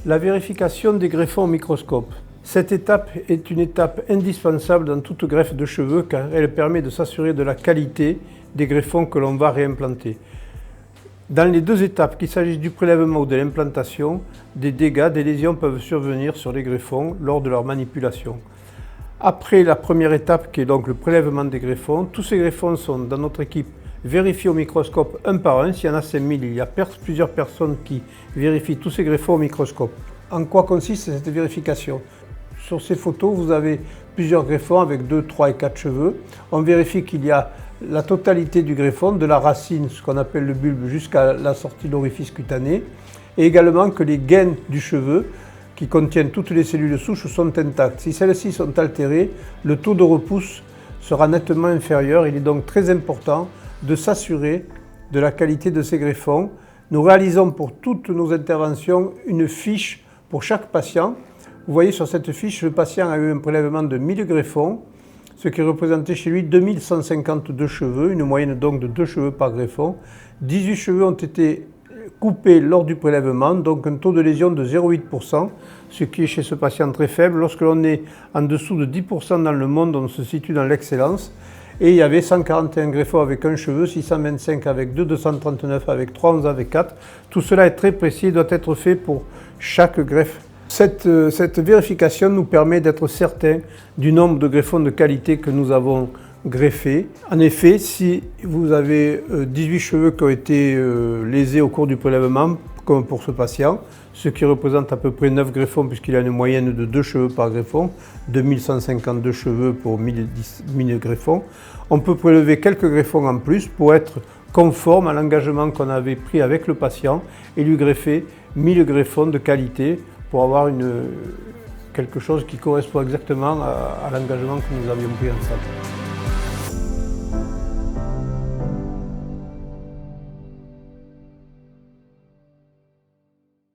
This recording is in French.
La vérification des greffons au microscope. Cette étape est une étape indispensable dans toute greffe de cheveux car elle permet de s'assurer de la qualité des greffons que l'on va réimplanter. Dans les deux étapes, qu'il s'agisse du prélèvement ou de l'implantation, des dégâts, des lésions peuvent survenir sur les greffons lors de leur manipulation. Après la première étape qui est donc le prélèvement des greffons, tous ces greffons sont dans notre équipe vérifiés au microscope un par un. S'il y en a 5000, il y a plusieurs personnes qui vérifient tous ces greffons au microscope. En quoi consiste cette vérification? Sur ces photos, vous avez plusieurs greffons avec 2, 3 et 4 cheveux. On vérifie qu'il y a la totalité du greffon, de la racine, ce qu'on appelle le bulbe, jusqu'à la sortie de l'orifice cutané, et également que les gaines du cheveu, qui contiennent toutes les cellules souches, sont intactes. Si celles-ci sont altérées, le taux de repousse sera nettement inférieur. Il est donc très important de s'assurer de la qualité de ces greffons. Nous réalisons pour toutes nos interventions une fiche pour chaque patient. Vous voyez sur cette fiche, le patient a eu un prélèvement de 1000 greffons, ce qui représentait chez lui 2152 cheveux, une moyenne donc de 2 cheveux par greffon. 18 cheveux ont été coupés lors du prélèvement, donc un taux de lésion de 0,8%, ce qui est chez ce patient très faible. Lorsque l'on est en dessous de 10% dans le monde, on se situe dans l'excellence. Et il y avait 141 greffons avec un cheveu, 625 avec 2, 239 avec 3, 11 avec 4. Tout cela est très précis et doit être fait pour chaque greffe. Cette vérification nous permet d'être certains du nombre de greffons de qualité que nous avons greffés. En effet, si vous avez 18 cheveux qui ont été lésés au cours du prélèvement, comme pour ce patient, ce qui représente à peu près 9 greffons puisqu'il a une moyenne de 2 cheveux par greffon, 2152 cheveux pour 1000 greffons, on peut prélever quelques greffons en plus pour être conforme à l'engagement qu'on avait pris avec le patient et lui greffer 1000 greffons de qualité pour avoir quelque chose qui correspond exactement à l'engagement que nous avions pris ensemble.